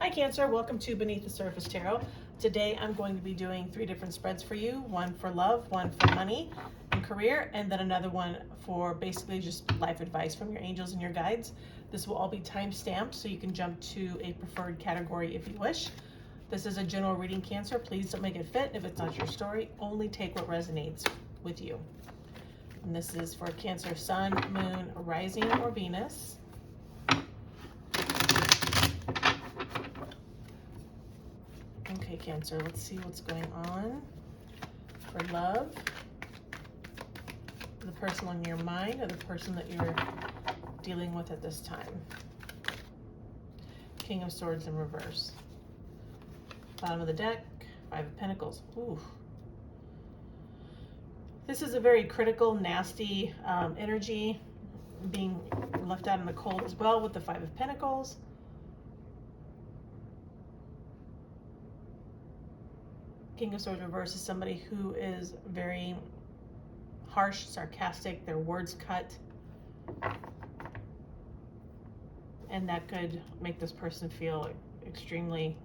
Hi Cancer, welcome to Beneath the Surface Tarot. Today I'm going to be doing 3 different spreads for you, one for love, one for money and career, and then another one for basically just life advice from your angels and your guides. This will all be time stamped so you can jump to a preferred category if you wish. This is a general reading, Cancer. Please don't make it fit if it's not your story. Only take what resonates with you. And this is for Cancer, Sun, Moon, Rising, or Venus. Okay, Cancer, let's see what's going on for love. The person on your mind or the person that you're dealing with at this time. King of Swords in reverse. Bottom of the deck, 5 of Pentacles. Ooh. This is a very critical, nasty energy being left out in the cold as well with the 5 of Pentacles. King of Swords reverse is somebody who is very harsh, sarcastic, their words cut. And that could make this person feel extremely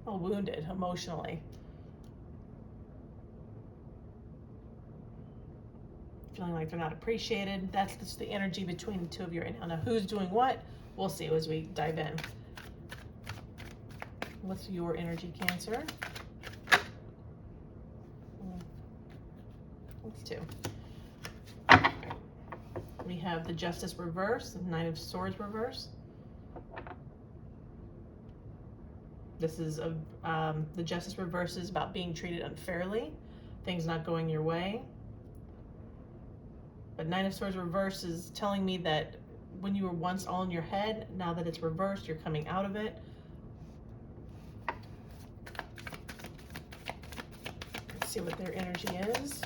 wounded emotionally. Feeling like they're not appreciated. That's just the energy between the two of you right now. Now, who's doing what? We'll see as we dive in. What's your energy, Cancer? Let's do. We have the Justice reverse, the 9 of Swords reverse. This is the Justice reverse is about being treated unfairly, things not going your way. But 9 of Swords reverse is telling me that when you were once all in your head, now that it's reversed, you're coming out of it. Let's see what their energy is.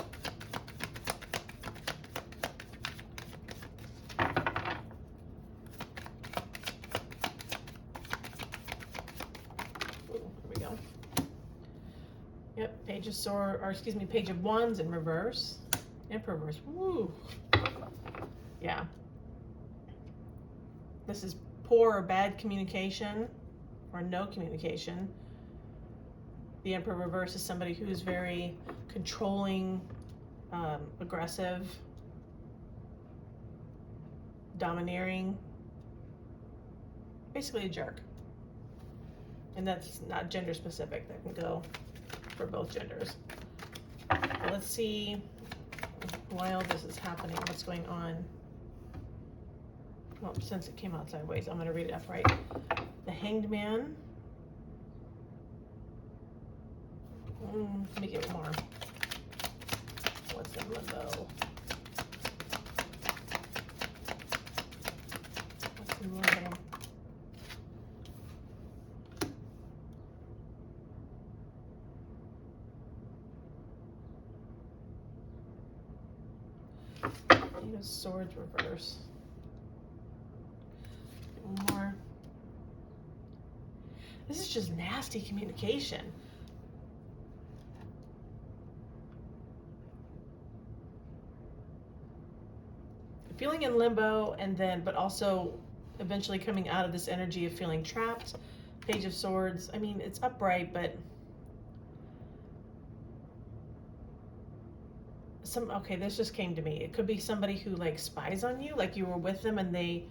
Yep, Page of Swords, or excuse me, Page of Wands in reverse. Emperor reverse. Woo. Yeah. This is poor or bad communication or no communication. The Emperor reverse is somebody who is very controlling, aggressive, domineering, basically a jerk. And that's not gender specific. That can go for both genders. But let's see why all this is happening, what's going on. Well, since it came out sideways, I'm going to read it upright. The Hanged Man. Let me get more. What's in limbo? What's in limbo? Eight of Swords reverse. One more. This is just nasty communication. Feeling in limbo, and then, but also eventually coming out of this energy of feeling trapped. Page of Swords. I mean, it's upright, but okay, this just came to me. It could be somebody who like spies on you, like you were with them and they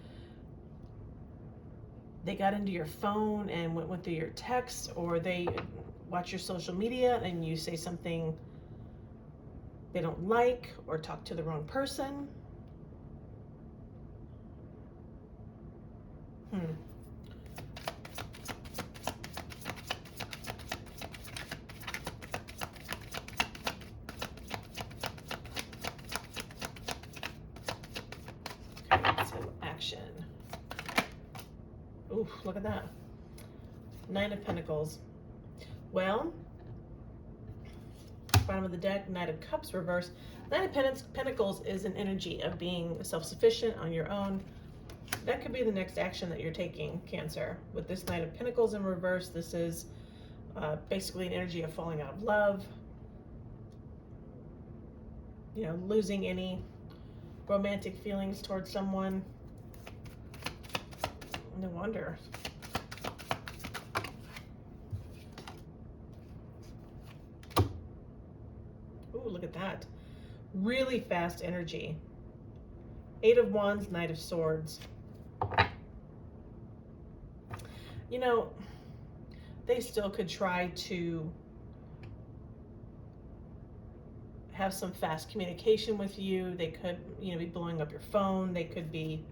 got into your phone and went through your text, or they watch your social media and you say something they don't like or talk to the wrong person. Okay, so action. Ooh, look at that. 9 of Pentacles. Well, bottom of the deck, Knight of Cups reverse. 9 of Pentacles is an energy of being self-sufficient on your own. That could be the next action that you're taking, Cancer. With this Knight of Pentacles in reverse, this is basically an energy of falling out of love. You know, losing any romantic feelings towards someone. No wonder. Ooh, look at that. Really fast energy. 8 of Wands, Knight of Swords. You know, they still could try to have some fast communication with you. They could, you know, be blowing up your phone. They could be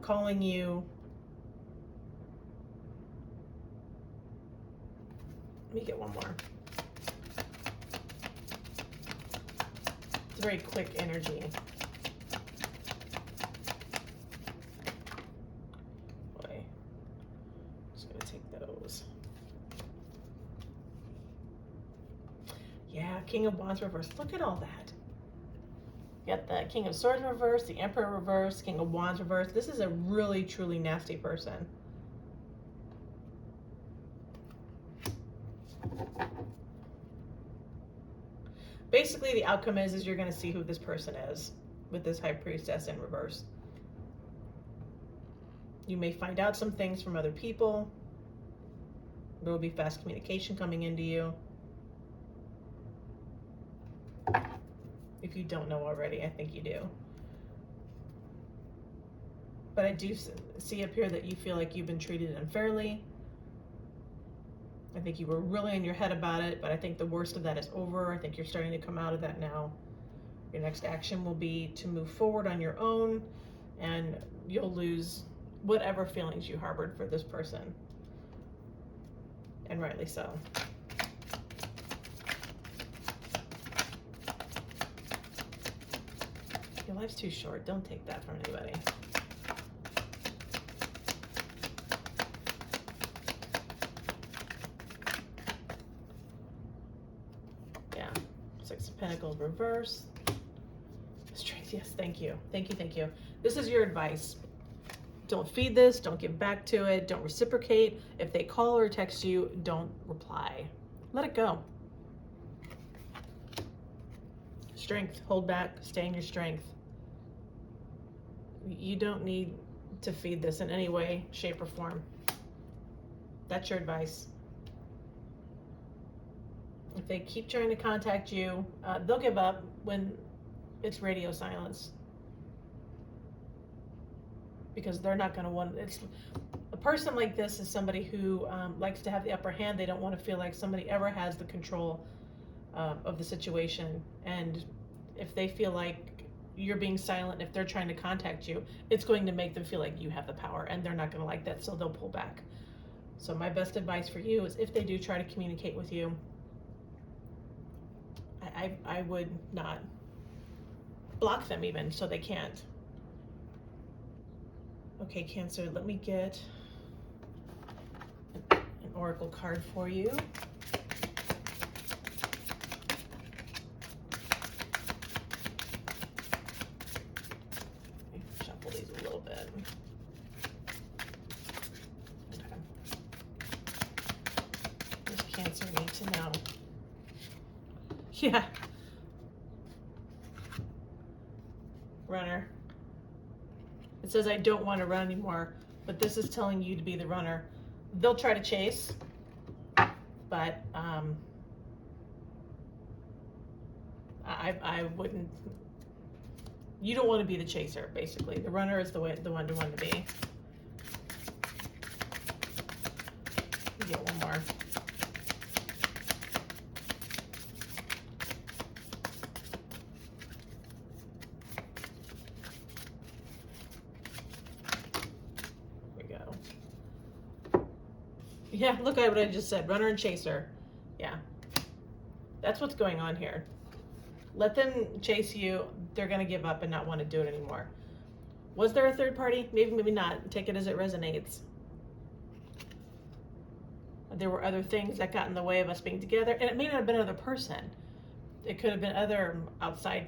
calling you. Let me get one more. It's very quick energy. Boy, just gonna take those. Yeah, King of Wands reversed. Look at all that. You got the King of Swords reversed, the Emperor reversed, King of Wands reversed. This is a really, truly nasty person. Basically, the outcome is you're going to see who this person is with this High Priestess in reverse. You may find out some things from other people. There will be fast communication coming into you. If you don't know already, I think you do. But I do see up here that you feel like you've been treated unfairly. I think you were really in your head about it, but I think the worst of that is over. I think you're starting to come out of that now. Your next action will be to move forward on your own, and you'll lose whatever feelings you harbored for this person. And rightly so. Your life's too short. Don't take that from anybody. Yeah. Six of Pentacles reverse. Strength. Yes, thank you. Thank you, thank you. This is your advice. Don't feed this. Don't give back to it. Don't reciprocate. If they call or text you, don't reply. Let it go. Strength. Hold back. Stay in your strength. You don't need to feed this in any way, shape, or form. That's your advice. If they keep trying to contact you, they'll give up when it's radio silence. Because they're not going to want, it's a person like this is somebody who likes to have the upper hand. They don't want to feel like somebody ever has the control of the situation. And if they feel like you're being silent, if they're trying to contact you, it's going to make them feel like you have the power, and they're not going to like that, so they'll pull back. So my best advice for you is if they do try to communicate with you, I would not block them even, so they can't. Okay, Cancer, let me get an oracle card for you. Shuffle these a little bit. Okay. What does Cancer need to know? Yeah. Runner. It says, I don't want to run anymore, but this is telling you to be the runner. They'll try to chase, but I wouldn't. You don't want to be the chaser, basically. The runner is the one to want to be. Get one more. Yeah, look at what I just said. Runner and chaser. Yeah. That's what's going on here. Let them chase you. They're going to give up and not want to do it anymore. Was there a third party? Maybe, maybe not. Take it as it resonates. There were other things that got in the way of us being together. And it may not have been another person. It could have been other outside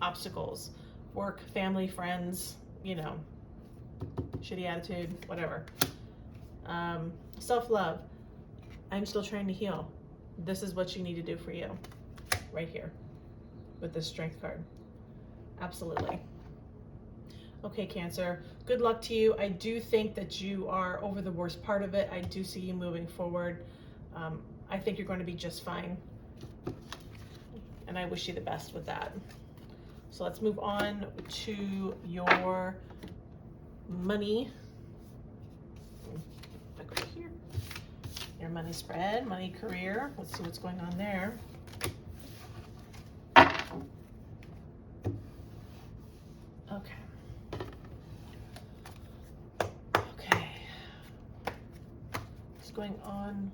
obstacles. Work, family, friends, you know, shitty attitude, whatever. Self-love. I'm still trying to heal. This is what you need to do for you. Right here. With this Strength card. Absolutely. Okay, Cancer. Good luck to you. I do think that you are over the worst part of it. I do see you moving forward. I think you're going to be just fine. and I wish you the best with that. So let's move on to your money. Back over here. Your money spread, money career. Let's see what's going on there. Okay. Okay. What's going on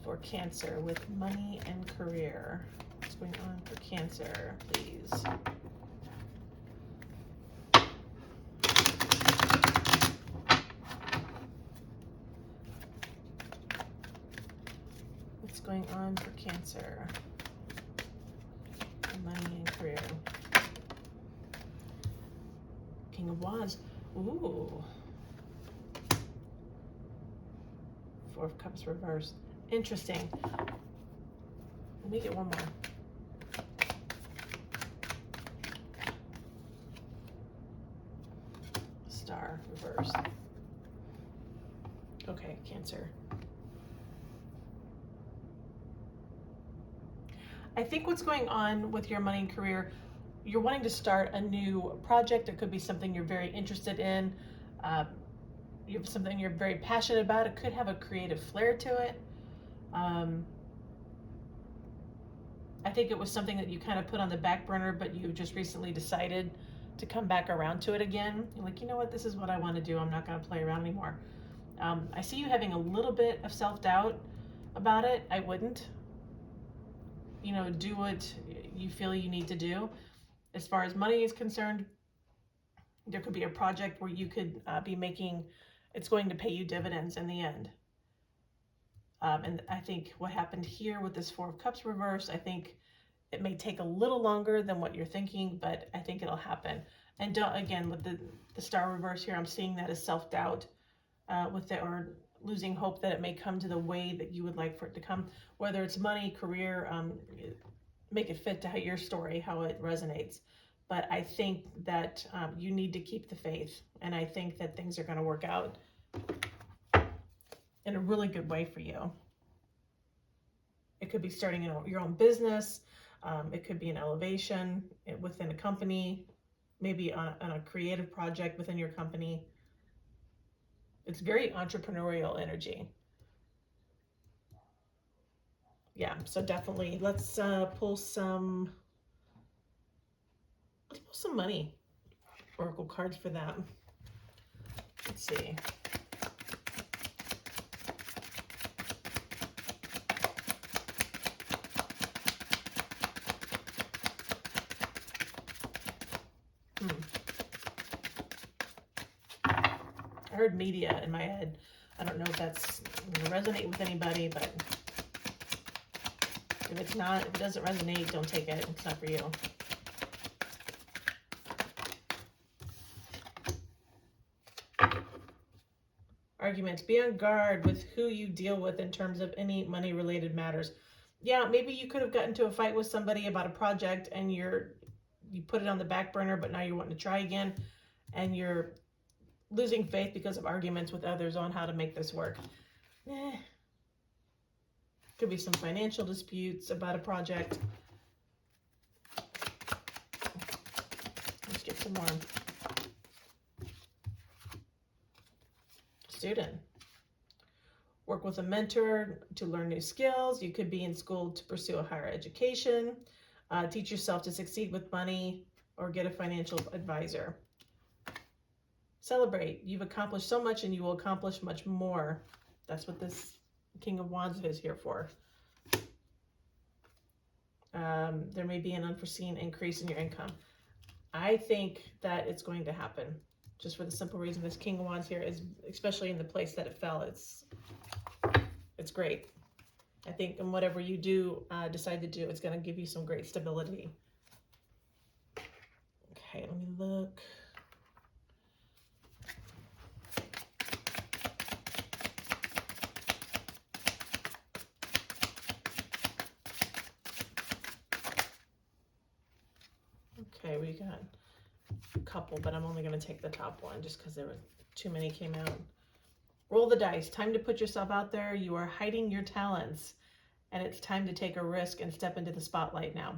for Cancer with money and career? What's going on for Cancer, please? What's going on for Cancer? Money and career. King of Wands. Ooh. Four of Cups reversed. Interesting. Let me get one more. Star reversed. Okay, Cancer. I think what's going on with your money and career, you're wanting to start a new project. It could be something you're very interested in. You have something you're very passionate about. It could have a creative flair to it. I think it was something that you kind of put on the back burner, but you just recently decided to come back around to it again. You're like, you know what, this is what I want to do. I'm not going to play around anymore. I see you having a little bit of self-doubt about it. I wouldn't. You know, do what you feel you need to do. As far as money is concerned, there could be a project where you could be making, it's going to pay you dividends in the end. And I think what happened here with this Four of Cups reverse, I think it may take a little longer than what you're thinking, but I think it'll happen. And don't, again, with the Star reverse here, I'm seeing that as self-doubt with it, or losing hope that it may come to the way that you would like for it to come, whether it's money, career, make it fit to how your story, how it resonates. But I think that you need to keep the faith, and I think that things are going to work out in a really good way for you. It could be starting your own business. It could be an elevation within a company, maybe on a creative project within your company. It's very entrepreneurial energy. Yeah, so definitely let's pull some money oracle cards for that. Let's see. I heard media in my head. I don't know if that's going to resonate with anybody, but if it's not, if it doesn't resonate, don't take it. It's not for you. Arguments. Be on guard with who you deal with in terms of any money-related matters. Yeah, maybe you could have gotten into a fight with somebody about a project and you put it on the back burner, but now you're wanting to try again, and you're losing faith because of arguments with others on how to make this work. Could be some financial disputes about a project. Let's get some more. Student. Work with a mentor to learn new skills. You could be in school to pursue a higher education. Teach yourself to succeed with money, or get a financial advisor. Celebrate. You've accomplished so much and you will accomplish much more. That's what this King of Wands is here for. There may be an unforeseen increase in your income. I think that it's going to happen, just for the simple reason this King of Wands here is, especially in the place that it fell, it's great. I think in whatever you do, decide to do, it's going to give you some great stability. Okay, let me look. Okay, we got a couple, but I'm only going to take the top one just because there were too many came out. Roll the dice. Time to put yourself out there. You are hiding your talents, and it's time to take a risk and step into the spotlight now.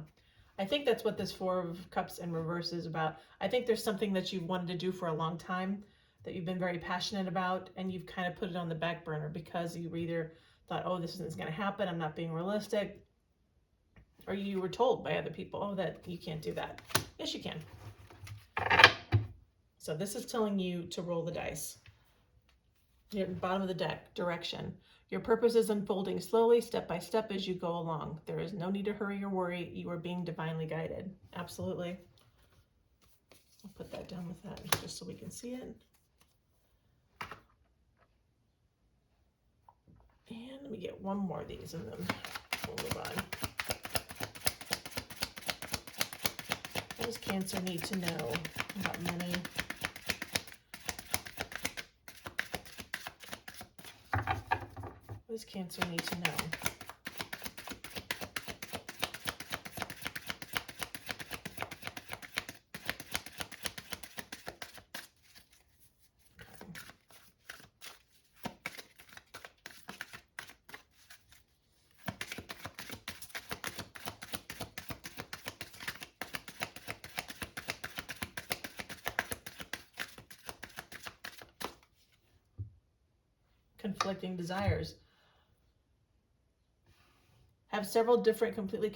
I think that's what this Four of Cups in reverse is about. I think there's something that you've wanted to do for a long time, that you've been very passionate about, and you've kind of put it on the back burner because you either thought, oh, this isn't going to happen, I'm not being realistic, or you were told by other people, oh, that you can't do that. Yes, you can. So this is telling you to roll the dice. You're at the bottom of the deck, direction. Your purpose is unfolding slowly, step by step as you go along. There is no need to hurry or worry. You are being divinely guided. Absolutely. I'll put that down with that just so we can see it. And let me get one more of these and then we'll move on. What does Cancer need to know about money? What does Cancer need to know? Conflicting desires. Have several different, completely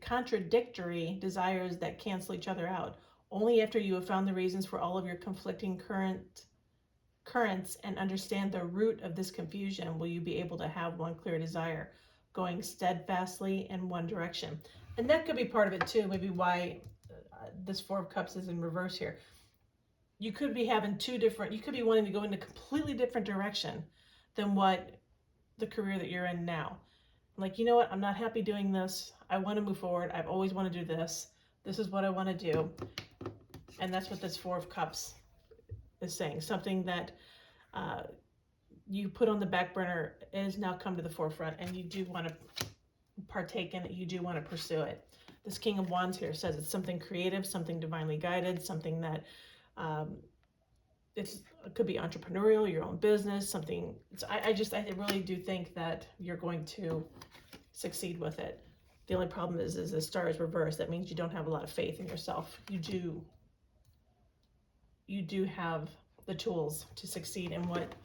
contradictory desires that cancel each other out. Only after you have found the reasons for all of your conflicting currents and understand the root of this confusion will you be able to have one clear desire, going steadfastly in one direction. And that could be part of it too, maybe why this Four of Cups is in reverse here. You could be having you could be wanting to go in a completely different direction than what the career that you're in now. Like, you know what, I'm not happy doing this. I want to move forward. I've always wanted to do this. This is what I want to do. And that's what this Four of Cups is saying. Something that you put on the back burner has now come to the forefront, and you do want to partake in it. You do want to pursue it. This King of Wands here says it's something creative, something divinely guided, something that it could be entrepreneurial, your own business, something. I really do think that you're going to succeed with it. The only problem is the star is reversed. That means you don't have a lot of faith in yourself. You do have the tools to succeed in what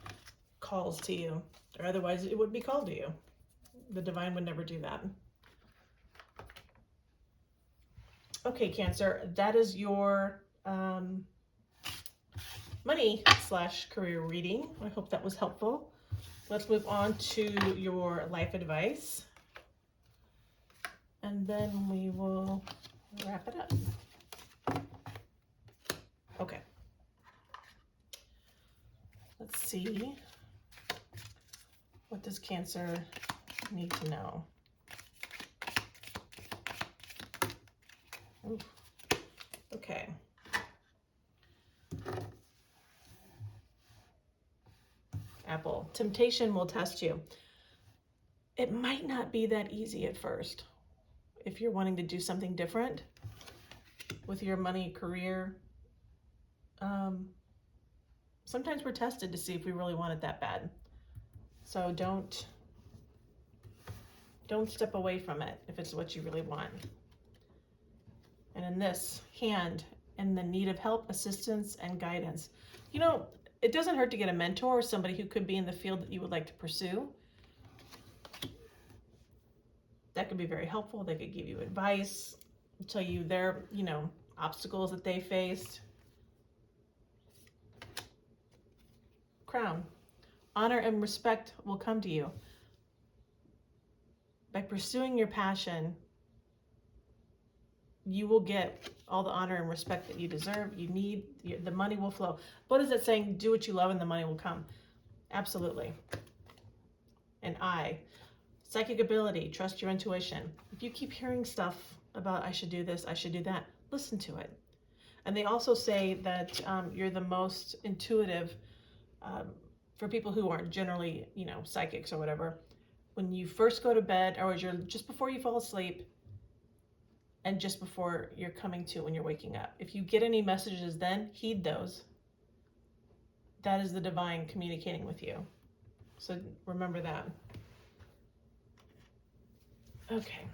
calls to you, or otherwise it would be called to you. The divine would never do that. Okay, Cancer, that is your money/career reading. I hope that was helpful. Let's move on to your life advice, and then we will wrap it up. Okay. Let's see. What does Cancer need to know? Ooh. Okay. Apple. Temptation will test you. It might not be that easy at first. If you're wanting to do something different with your money, career, sometimes we're tested to see if we really want it that bad. So don't step away from it if it's what you really want. And in this hand, in the need of help, assistance, and guidance. You know, it doesn't hurt to get a mentor or somebody who could be in the field that you would like to pursue. That could be very helpful. They could give you advice, tell you their, obstacles that they faced. Crown. Honor and respect will come to you. By pursuing your passion, you will get all the honor and respect that you deserve. The money will flow. What is it saying? Do what you love and the money will come. Absolutely. And psychic ability, trust your intuition. If you keep hearing stuff about I should do this, I should do that, listen to it. And they also say that you're the most intuitive for people who aren't generally, psychics or whatever. When you first go to bed, or just before you fall asleep, and just before you're coming to when you're waking up. If you get any messages then, heed those. That is the divine communicating with you. So remember that. Okay.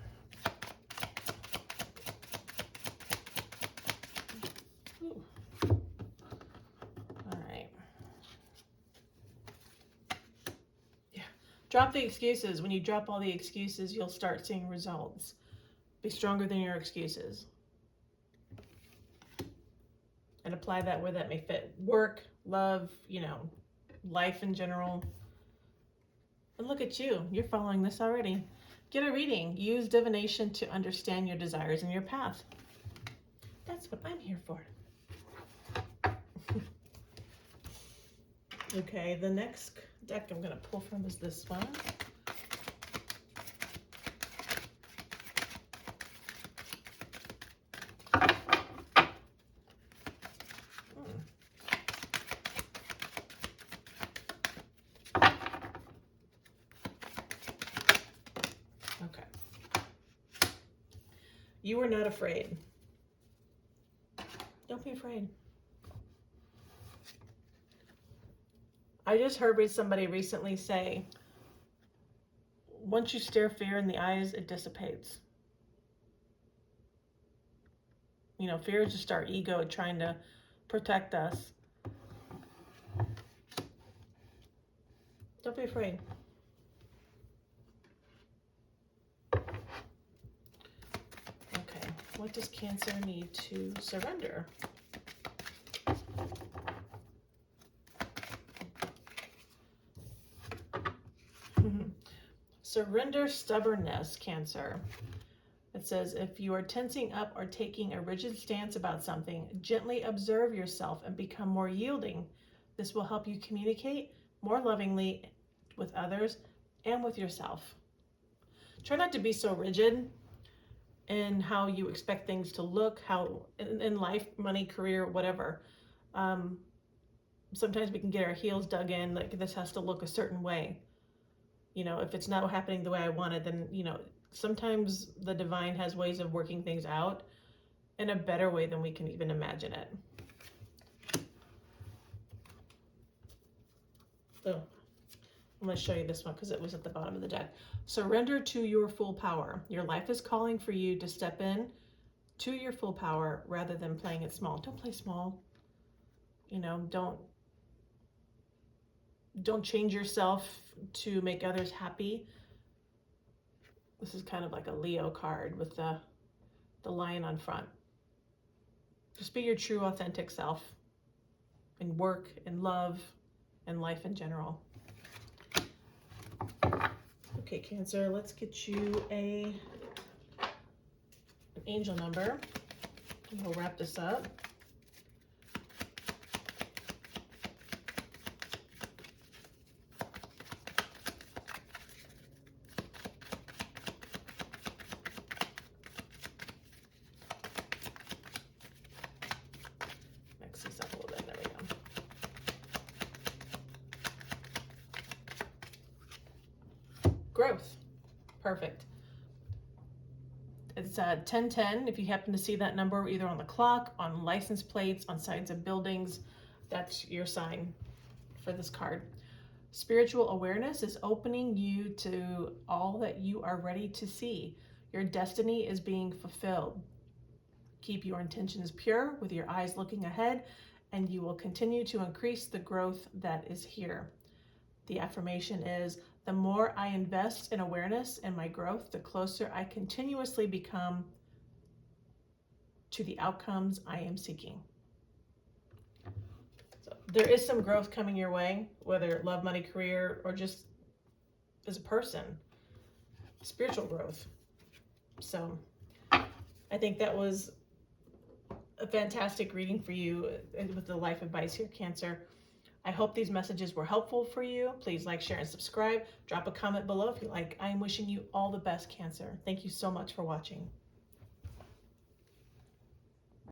Ooh. All right. Yeah. Drop the excuses. When you drop all the excuses, you'll start seeing results. Be stronger than your excuses. And apply that where that may fit. Work, love, life in general. And look at you. You're following this already. Get a reading. Use divination to understand your desires and your path. That's what I'm here for. Okay, the next deck I'm going to pull from is this one. Okay. You are not afraid. Don't be afraid. I just heard somebody recently say, once you stare fear in the eyes, it dissipates. Fear is just our ego trying to protect us. Don't be afraid. Okay, what does Cancer need to surrender? Surrender stubbornness, Cancer. It says, if you are tensing up or taking a rigid stance about something, gently observe yourself and become more yielding. This will help you communicate more lovingly with others and with yourself. Try not to be so rigid in how you expect things to look, how in life, money, career, whatever. Sometimes we can get our heels dug in, like this has to look a certain way. If it's not happening the way I wanted, then, sometimes the divine has ways of working things out in a better way than we can even imagine it. So I'm going to show you this one because it was at the bottom of the deck. Surrender to your full power. Your life is calling for you to step in to your full power rather than playing it small. Don't play small. Don't change yourself to make others happy. This is kind of like a Leo card with the lion on front. Just be your true, authentic self in work, in love, and life in general. Okay, Cancer, let's get you an angel number. We'll wrap this up. Mix this up a little bit. There we go. Growth. Perfect. It's 1010. If you happen to see that number either on the clock, on license plates, on sides of buildings, that's your sign for this card. Spiritual awareness is opening you to all that you are ready to see. Your destiny is being fulfilled. Keep your intentions pure with your eyes looking ahead, and you will continue to increase the growth that is here. The affirmation is, the more I invest in awareness and my growth, the closer I continuously become to the outcomes I am seeking. So there is some growth coming your way, whether love, money, career, or just as a person. Spiritual growth. So I think that was a fantastic reading for you with the life advice here, Cancer. I hope these messages were helpful for you. Please like, share, and subscribe. Drop a comment below if you like. I am wishing you all the best, Cancer. Thank you so much for watching.